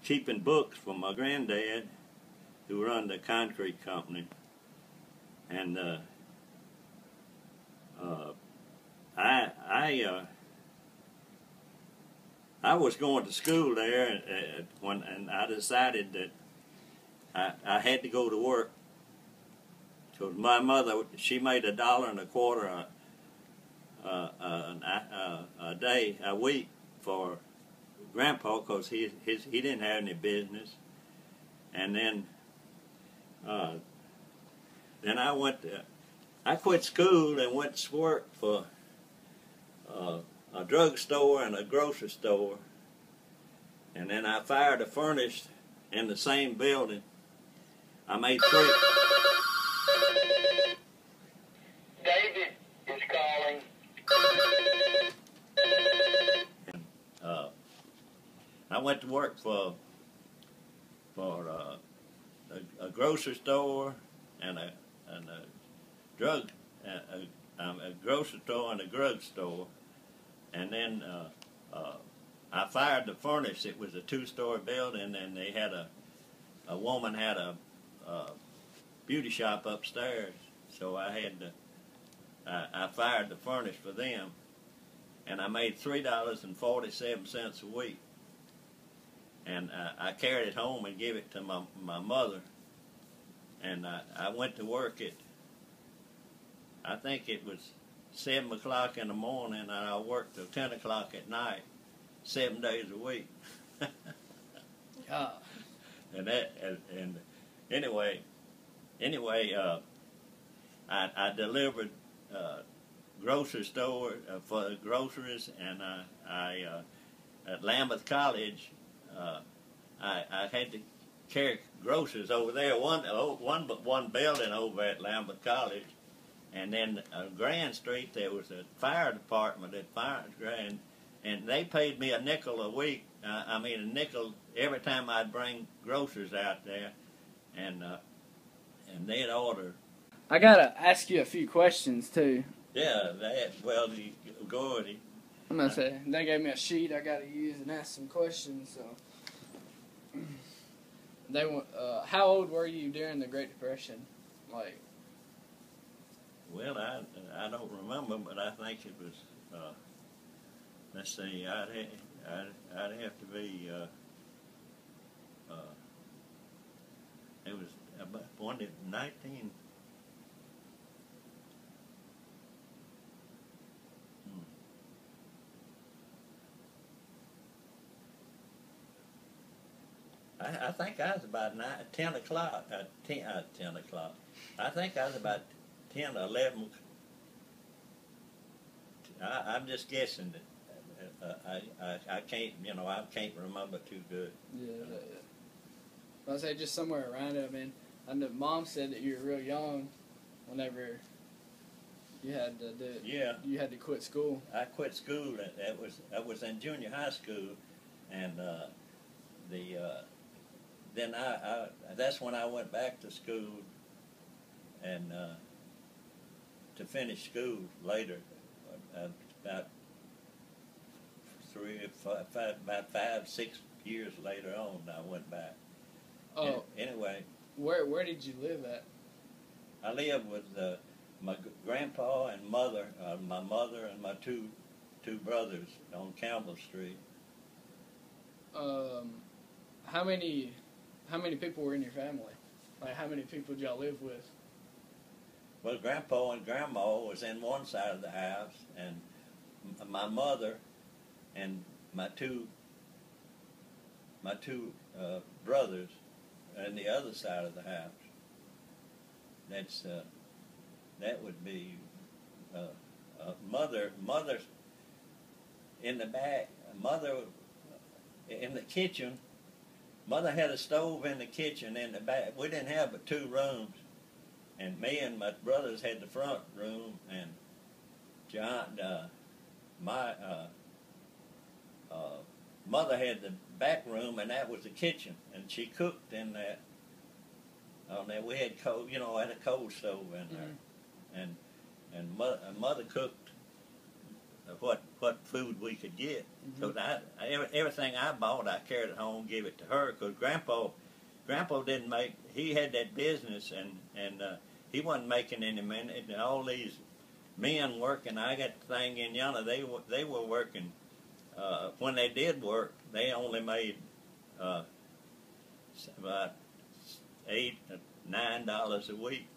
keeping books for my granddad, who run the concrete company, and I was going to school there and I decided that I had to go to work because my mother, she made $1.25 a day, a week for Grandpa, because he didn't have any business. And then I quit school and went to work for a drugstore and a grocery store, and then I fired a furnace in the same building. I made three. David is calling. And, I went to work for a grocery store and a grocery store and a drug store, and then I fired the furnace. It was a two-story building, and they had a woman had a beauty shop upstairs, so I fired the furnace for them, and I made $3.47 a week, and I carried it home and gave it to my mother, and I went to work at, I think it was 7 o'clock in the morning, and I worked till 10 o'clock at night, 7 days a week. And anyway, I delivered grocery store for groceries, and at Lambeth College, I had to carry groceries over there. One building over at Lambeth College, and then Grand Street there was a fire department at Grand, and they paid me a nickel a week. A nickel every time I'd bring groceries out there, and they'd order. I gotta ask you a few questions too. Yeah, well, go ahead. I'm gonna say they gave me a sheet I gotta use and ask some questions. So, how old were you during the Great Depression? Like, well, I don't remember, but I think it was. Let's see, I'd have to be. It was about 19. I think I was about 10 o'clock. 10 o'clock. I think I was about 10 or 11. I'm just guessing that. I can't, I can't remember too good. Yeah. I'd say just somewhere around it. I know Mom said that you were real young whenever you had to do it. Yeah. You had to quit school. I quit school. I was in junior high school, and then that's when I went back to school, and to finish school later, about 5-6 years later on, I went back. Oh. Anyway. Where did you live at? I lived with my grandpa and mother, my mother and my two brothers on Campbell Street. How many people were in your family? Like, how many people did y'all live with? Well, Grandpa and Grandma was in one side of the house, and my mother and my two brothers on the other side of the house. That would be mother in the back. Mother in the kitchen. Mother had a stove in the kitchen in the back. We didn't have but 2 rooms, and me and my brothers had the front room, and John, my mother had the back room, and that was the kitchen, and she cooked in that. On there, we had coal, had a coal stove in there, and mother cooked what what food we could get. So everything I bought, I carried it home, give it to her, because Grandpa didn't make. He had that business, and he wasn't making any money. And all these men working, I got the thing in yonder. They were working. When they did work, they only made about $8-9 a week.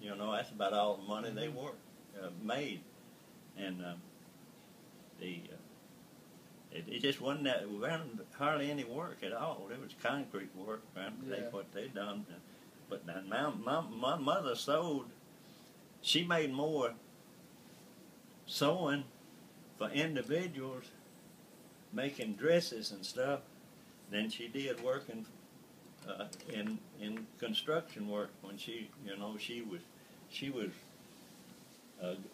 You know, that's about all the money they made, and it just wasn't hardly any work at all. It was concrete work. That's what they done. But my mother sewed. She made more sewing for individuals, making dresses and stuff, than she did working in construction work. When she was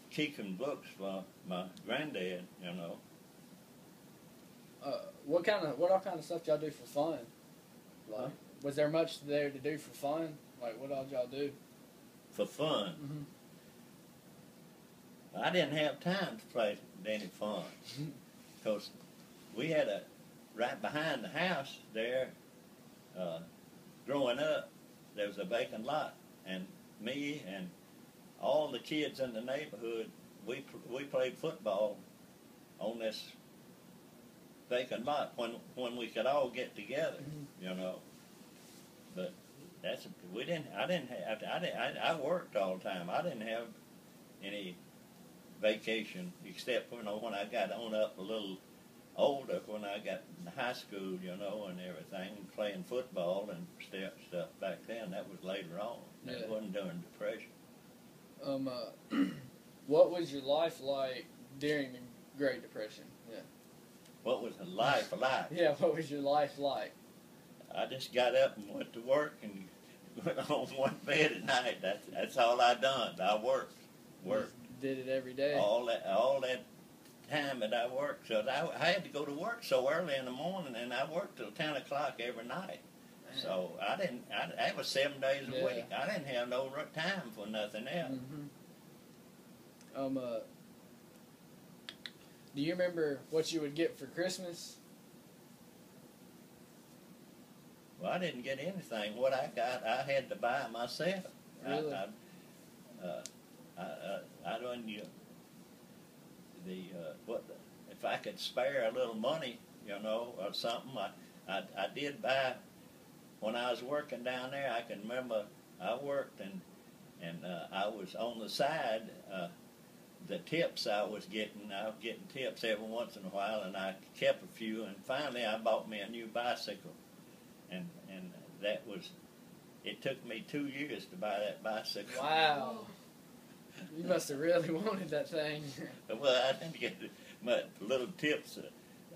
keeping books for my granddad. You know. What all kind of stuff y'all do for fun? Like, was there much there to do for fun? Like, what all y'all do? For fun? I didn't have time to play any fun. Because we had right behind the house there, growing up, there was a vacant lot. And me and all the kids in the neighborhood, we played football on this vacant lot when we could all get together, you know. But I worked all the time. I didn't have any vacation except when I got on up a little older, when I got in high school, you know, and everything, playing football and stuff back then. That was later on. That wasn't during Depression. What was your life like during the Great Depression? Yeah. What was the life like? Yeah, what was your life like? I just got up and went to work and went home, went to bed at night. That's all I done. I worked. Did it every day. All that time that I worked. So I had to go to work so early in the morning, and I worked till 10 o'clock every night. So that was 7 days a week. I didn't have no time for nothing else. Do you remember what you would get for Christmas? Well, I didn't get anything. What I got, I had to buy myself. Really? I don't. If I could spare a little money, you know, or something, I did buy. When I was working down there, I can remember I worked and I was on the side. The tips I was getting tips every once in a while, and I kept a few. And finally, I bought me a new bicycle, and that was. It took me 2 years to buy that bicycle. Wow. You must have really wanted that thing. Well, I didn't get my little tips.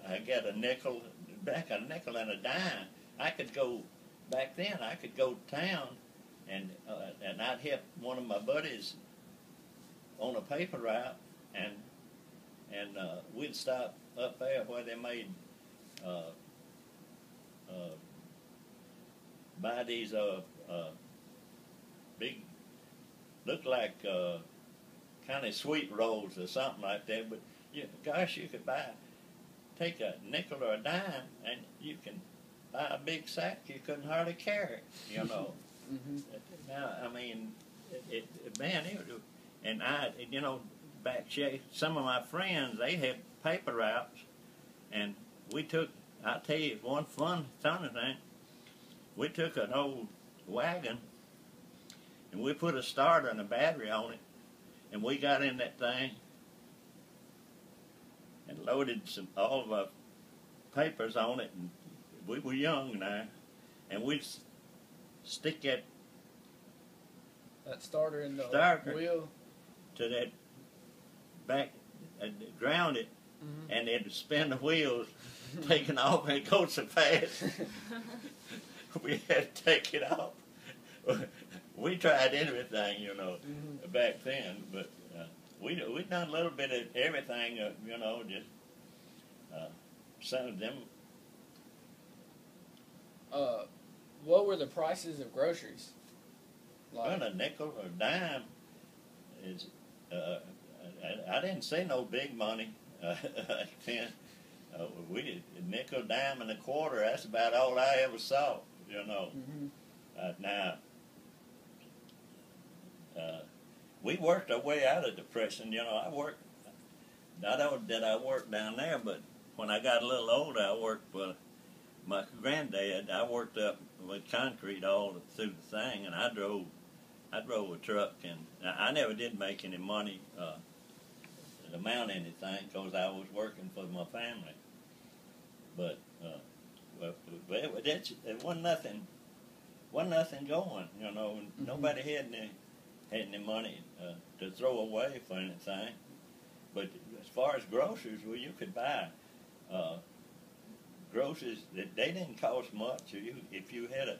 I got a nickel and a dime. I could go, back then, I could go to town, and I'd help one of my buddies on a paper route, and we'd stop up there where they made, buy these big, look like kind of sweet rolls or something like that, but gosh, you could take a nickel or a dime, and you can buy a big sack you couldn't hardly carry, you know. Now, I mean, and you know, some of my friends, they had paper routes, and I'll tell you one funny thing, we took an old wagon, and we put a starter and a battery on it, and we got in that thing and loaded all of our papers on it, and we were young now, and we'd stick that starter in the wheel to that back, ground it, and it'd spin the wheels, taking off, and it goes so fast. We had to take it off. We tried everything, you know, back then, but we done a little bit of everything, you know, just some of them. What were the prices of groceries? Well, a nickel or a dime is. I didn't say no big money. 10, we did a nickel, dime, and a quarter. That's about all I ever saw, you know. Now, we worked our way out of depression. You know, I worked, not only did I work down there, but when I got a little older, I worked for my granddad. I worked up with concrete all through the thing, and I drove a truck, and I never did make any money to amount anything because I was working for my family. But it wasn't nothing going, you know. Nobody had any money to throw away for anything. But as far as groceries, well, you could buy groceries that they didn't cost much. If you had a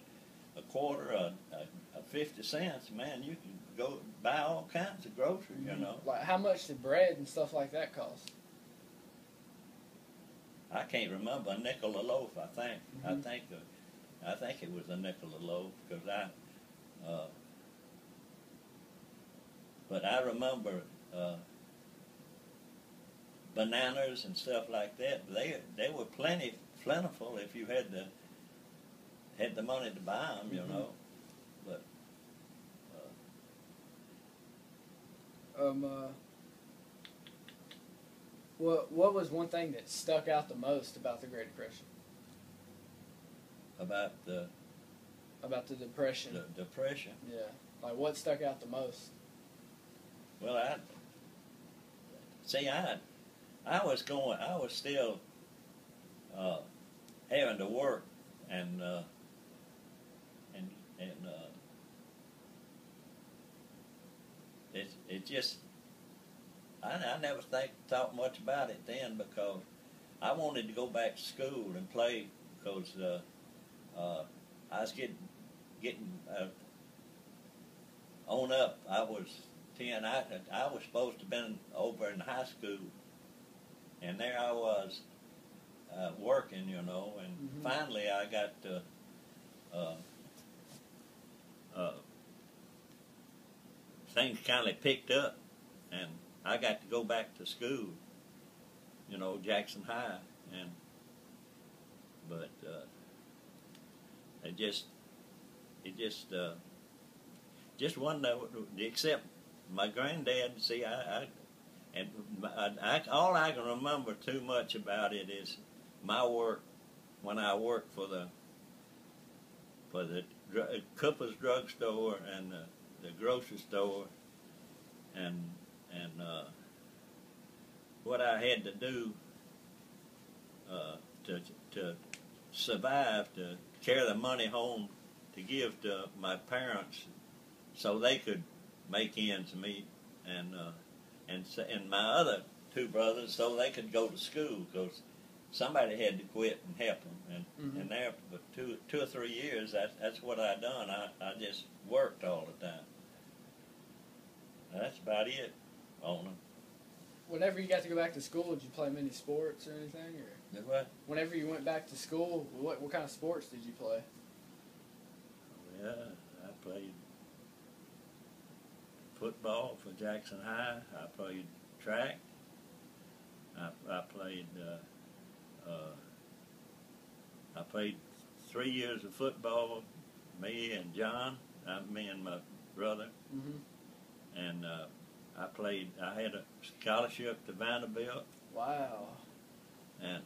quarter, a 50 cents, man, you could go buy all kinds of groceries, you know. Like, how much did bread and stuff like that cost? I can't remember, a nickel a loaf, I think. I think it was a nickel a loaf, because but I remember bananas and stuff like that. They were plentiful if you had the money to buy them, you know. But what was one thing that stuck out the most about the Great Depression? About the Depression. The Depression. Yeah. Like, what stuck out the most? Well, I was still having to work, and it just, I never thought much about it then, because I wanted to go back to school and play, because I was getting on up. I was 10. I was supposed to have been over in high school, and there I was working, you know, and finally I got things kind of picked up, and I got to go back to school, you know, Jackson High, but it just wasn't, except my granddad. See, all I can remember too much about it is my work when I worked for the Cooper's drugstore and the grocery store, and what I had to do to survive, to carry the money home to give to my parents so they could make ends meet, and my other two brothers so they could go to school, because somebody had to quit and help them. And there, for 2 or 3 years, that's what I done. I just worked all the time. That's about it on them. Whenever you got to go back to school, did you play many sports or anything? Or What? whenever you went back to school, what kind of sports did you play? Yeah, I played football for Jackson High. I played track. I played 3 years of football. Me and John, me and my brother, and I had a scholarship to Vanderbilt. Wow. And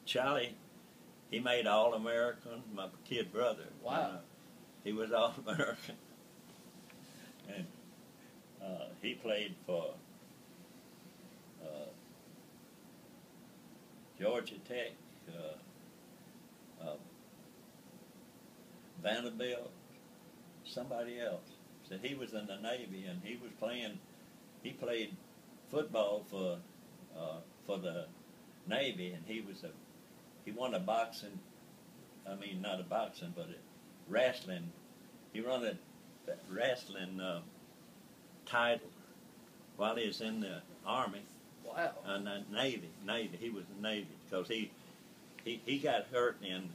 Charlie, he made All-American. My kid brother. Wow. He was All-American. And he played for Georgia Tech, Vanderbilt, somebody else. Said he was in the Navy, and he played football for the Navy, and he won a boxing, not a boxing, but a wrestling. He won a wrestling title while he was in the Army. Wow. And the Navy. He was in the Navy, because he got hurt in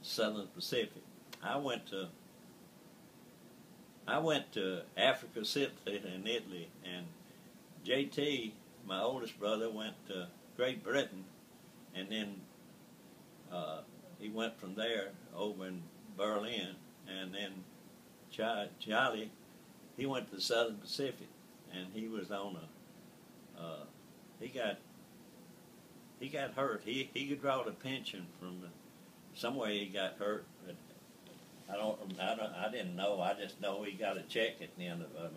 Southern Pacific. I went to I went to Africa City in Italy, and JT, my oldest brother, went to Great Britain, and then he went from there over in Berlin, and then Charlie, he went to the Southern Pacific, and he was on he got hurt. He could draw the pension from somewhere he got hurt. But I didn't know. I just know he got a check at the end of the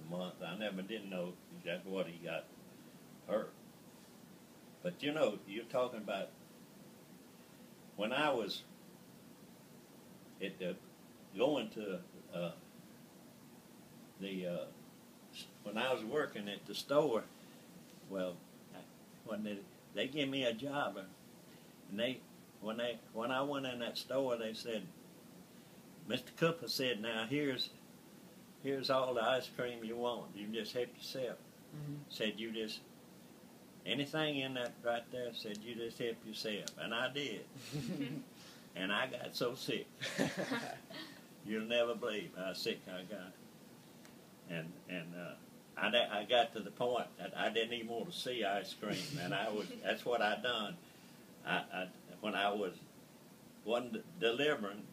month. I never did know exactly what he got hurt. But you know, you're talking about when I was going to when I was working at the store. Well, when they gave me a job, and when I went in that store, they said, Mr. Cooper said, now here's all the ice cream you want. You just help yourself. Mm-hmm. Said you just anything in that right there. Said you just help yourself, and I did. And I got so sick. You'll never believe how sick I got. And I got to the point that I didn't even want to see ice cream, and that's what I done. When I wasn't delivering,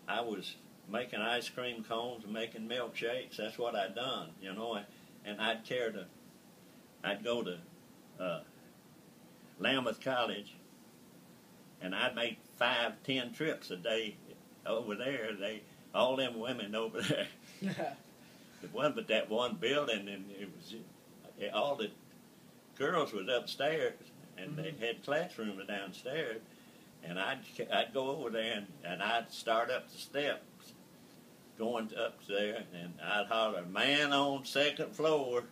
I was making ice cream cones and making milkshakes. That's what I done, you know. And I'd go to Lambeth College, and I'd make 5-10 trips a day over there. All them women over there. It wasn't but that one building, and it was all the girls was upstairs, and they had classrooms downstairs. And I'd go over there, and I'd start up the steps, going up there, and I'd holler, "Man on second floor,"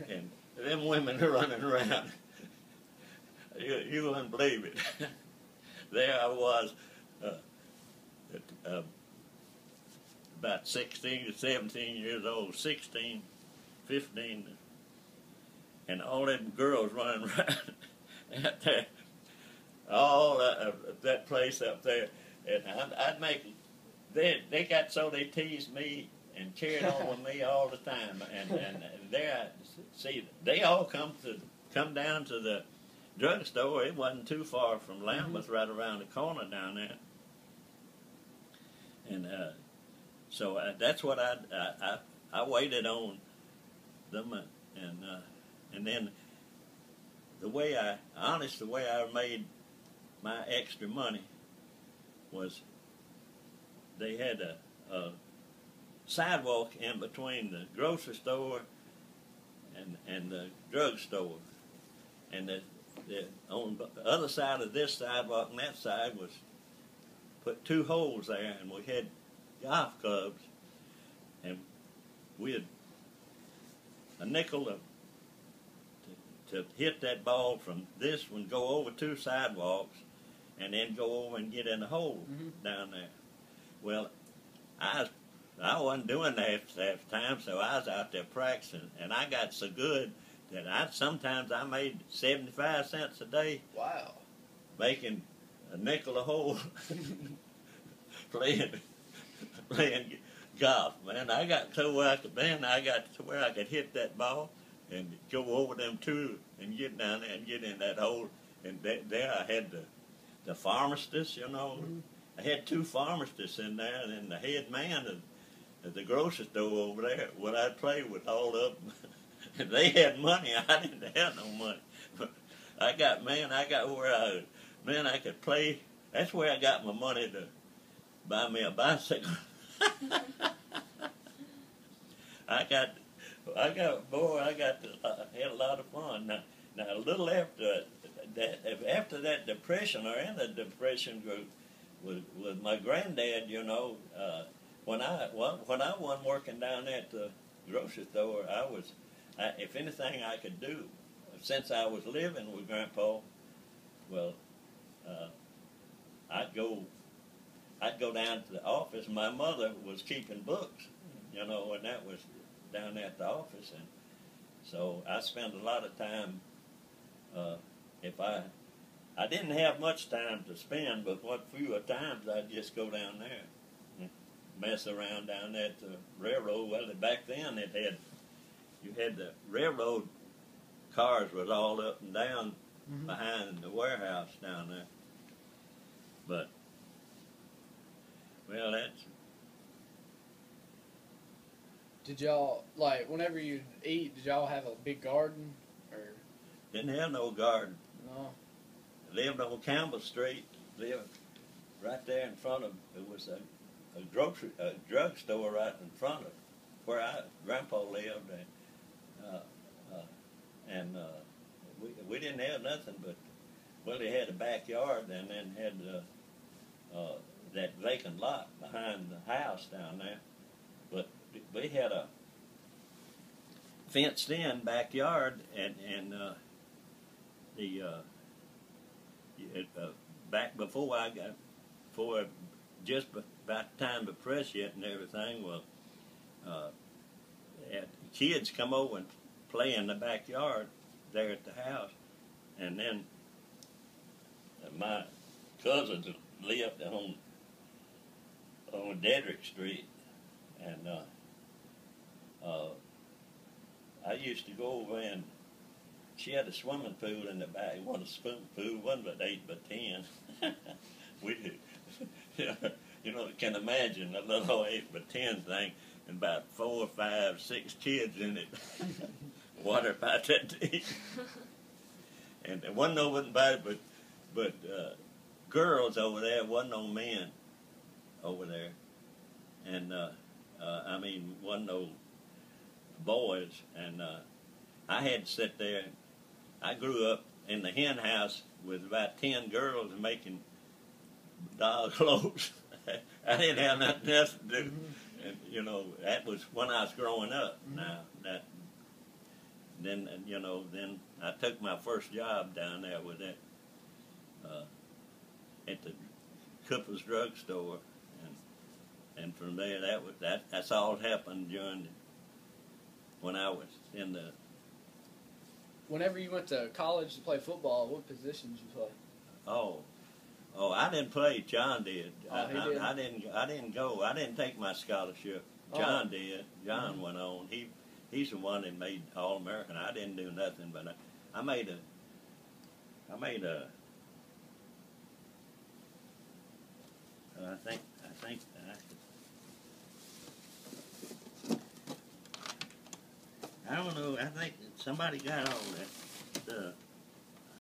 and them women are running around. You wouldn't believe it. There I was, about 16 to 17 years old, 16, 15, and all them girls running around out there, all that place up there, and I'd make, they got so they teased me and carried on with me all the time, and there, see, they all come down to the drugstore. It wasn't too far from Lambeth, right around the corner down there, and so that's what I waited on them, and then the way I made my extra money was they had a sidewalk in between the grocery store and the drugstore, and on the other side of this sidewalk and that side was put 2 holes there, and we had golf clubs, and we had a nickel to hit that ball from this one, go over 2 sidewalks, and then go over and get in the hole down there. Well, I wasn't doing that half the time, so I was out there practicing, and I got so good that sometimes I made 75 cents a day. Wow. Making a nickel a hole, playing golf, man. I got to where I could hit that ball and go over them 2 and get down there and get in that hole. And there I had the pharmacist, you know. I had 2 pharmacists in there, and then the head man at the grocery store over there. What I'd play with all of them. They had money. I didn't have no money. But I got where I could play. That's where I got my money to buy me a bicycle. I had a lot of fun. Now a little after that depression, or in the depression group, with my granddad, you know, when I wasn't working down at the grocery store, if anything I could do, since I was living with Grandpa, well, I'd go down to the office. My mother was keeping books, you know, and that was down there at the office, and so I spent a lot of time. If I didn't have much time to spend, but what few times I'd just go down there. mess around down there at the railroad. Well, back then you had the railroad cars was all up and down behind the warehouse down there. But well, that's. Did y'all, like, whenever you eat, did y'all have a big garden? Or Didn't have no garden. no? Lived on Campbell Street. Lived right there in front of. It was a drugstore right in front of where Grandpa lived, and we didn't have nothing but. Well, they had a backyard and then had that vacant lot behind the house down there, but we had a fenced-in backyard, and back before just about the time to press yet and everything. Well, kids come over and play in the backyard there at the house, and then my cousins lived on Dedrick Street, and I used to go over and she had a swimming pool in the back. It wasn't a swimming pool, wasn't but 8 by 10. We, you know, can imagine a little 8 by 10 thing and about 4, 5, 6 kids in it. Water about that deep. And there wasn't nobody but girls over there. Wasn't no men over there, and I mean, wasn't no boys. And I had to sit there. I grew up in the hen house with about 10 girls making doll clothes. I didn't have nothing else to do, and you know that was when I was growing up. Now that. Then then I took my first job down there with that at the Cooper's drugstore, and from there that's all happened when I was in the. Whenever you went to college to play football, what position did you play? Oh, I didn't play. John did. Oh, he did? I didn't go. I didn't take my scholarship. John did. John went on. He's the one that made All-American. I didn't do nothing, but I made a. I think I don't know. I think somebody got all that.